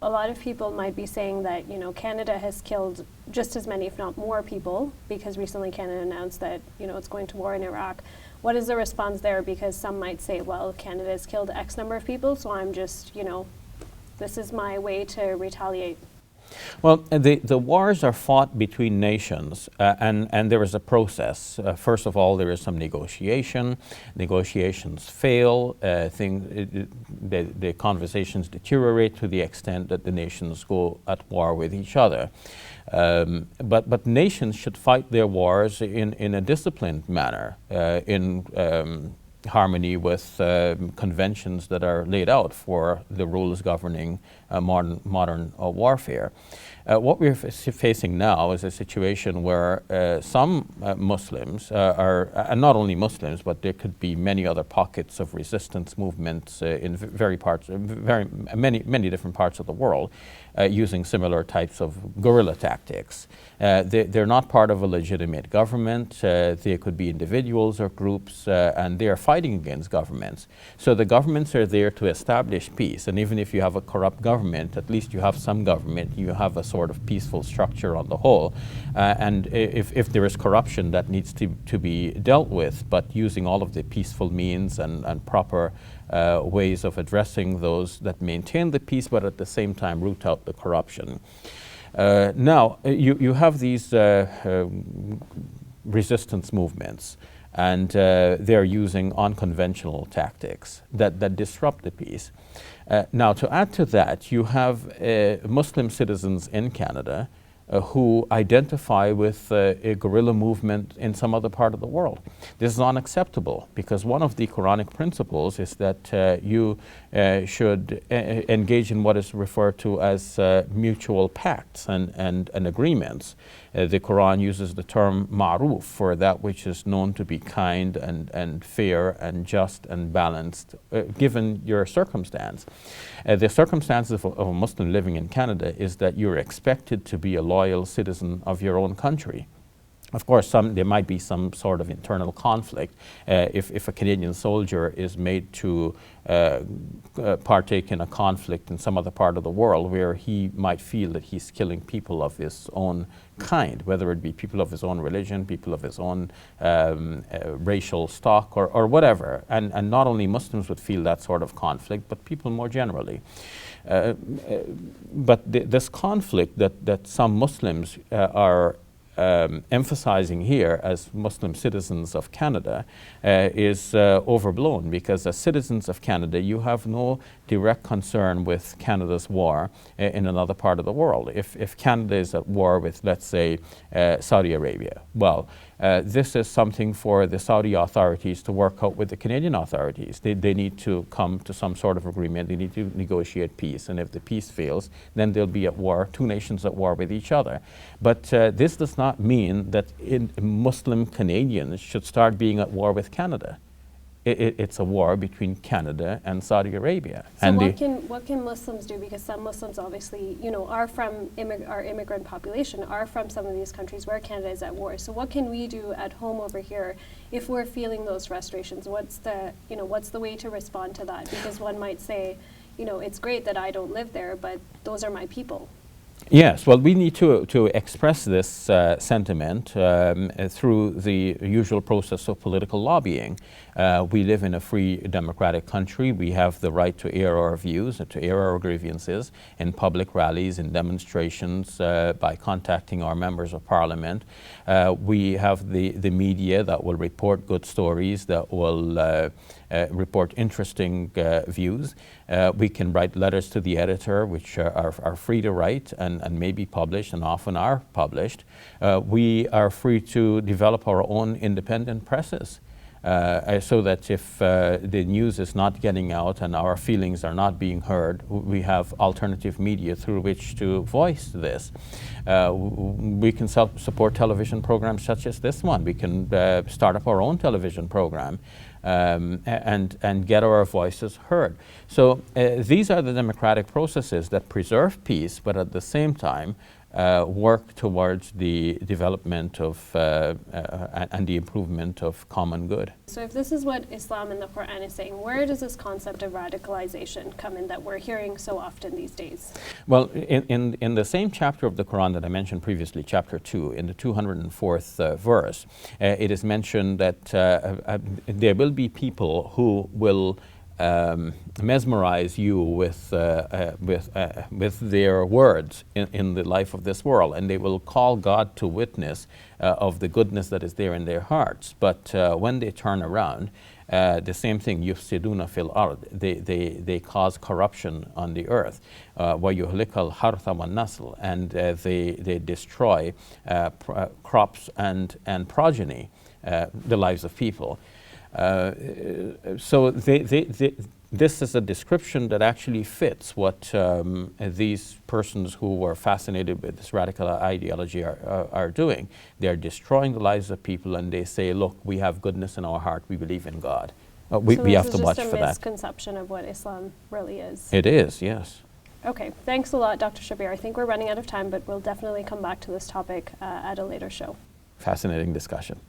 a lot of people might be saying that, you know, Canada has killed just as many, if not more people, because recently Canada announced that, you know, it's going to war in Iraq. What is the response there? Because some might say, well, Canada has killed X number of people, so I'm just, you know, this is my way to retaliate. Well, the wars are fought between nations, and there is a process. First of all, there is some negotiation. Negotiations fail. The conversations deteriorate to the extent that the nations go at war with each other. But nations should fight their wars in a disciplined manner, in harmony with conventions that are laid out for the rules governing modern warfare. What we're facing now is a situation where some Muslims are, and not only Muslims, but there could be many other pockets of resistance movements in many different parts of the world, using similar types of guerrilla tactics. They're not part of a legitimate government. They could be individuals or groups, and they are fighting against governments. So the governments are there to establish peace, and even if you have a corrupt government, at least you have some government, you have a sort of peaceful structure on the whole. And if there is corruption, that needs to be dealt with, but using all of the peaceful means and proper ways of addressing those that maintain the peace, but at the same time root out the corruption. Now, you have these resistance movements, and they're using unconventional tactics that disrupt the peace. Now, to add to that, you have Muslim citizens in Canada who identify with a guerrilla movement in some other part of the world. This is unacceptable, because one of the Quranic principles is that you should engage in what is referred to as mutual pacts and agreements. The Quran uses the term ma'ruf for that which is known to be kind and fair and just and balanced, given your circumstance. The circumstances of a Muslim living in Canada is that you're expected to be a loyal citizen of your own country. Of course, there might be some sort of internal conflict if a Canadian soldier is made to partake in a conflict in some other part of the world where he might feel that he's killing people of his own kind, whether it be people of his own religion, people of his own racial stock, or whatever. And not only Muslims would feel that sort of conflict, but people more generally. But this conflict that some Muslims are emphasizing here as Muslim citizens of Canada is overblown, because as citizens of Canada, you have no direct concern with Canada's war in another part of the world. If Canada is at war with, let's say, Saudi Arabia, well, this is something for the Saudi authorities to work out with the Canadian authorities. They need to come to some sort of agreement. They need to negotiate peace. And if the peace fails, then they'll be at war, two nations at war with each other. But this does not mean that Muslim Canadians should start being at war with Canada. It's a war between Canada and Saudi Arabia. So what can Muslims do? Because some Muslims obviously, you know, are from our immigrant population are from some of these countries where Canada is at war. So what can we do at home over here if we're feeling those frustrations? What's the way to respond to that? Because one might say, you know, it's great that I don't live there, but those are my people. Yes, well, we need to express this sentiment through the usual process of political lobbying. We live in a free democratic country. We have the right to air our views and to air our grievances in public rallies and demonstrations by contacting our members of parliament. We have the media that will report good stories, that will report interesting views. We can write letters to the editor, which are free to write and may be published, and often are published. We are free to develop our own independent presses. So that if the news is not getting out and our feelings are not being heard, we have alternative media through which to voice this. We can support television programs such as this one. We can start up our own television program and get our voices heard. So these are the democratic processes that preserve peace, but at the same time work towards the development of and the improvement of common good. So if this is what Islam and the Quran is saying, where does this concept of radicalization come in that we're hearing so often these days? Well, in the same chapter of the Quran that I mentioned previously, chapter 2, in the 204th verse, it is mentioned that there will be people who will mesmerize you with their words in the life of this world, and they will call God to witness of the goodness that is there in their hearts. But when they turn around, the same thing, yufsiduna fil ard, they cause corruption on the earth. Wa yuhlikal hartha wan nasl, and they destroy crops and progeny, the lives of people. So this is a description that actually fits what these persons who were fascinated with this radical ideology are doing. They're destroying the lives of people, and they say, look, we have goodness in our heart, we believe in God. We have to watch for that. So this is just a misconception of what Islam really is. It is, yes. Okay, thanks a lot, Dr. Shabir. I think we're running out of time, but we'll definitely come back to this topic at a later show. Fascinating discussion.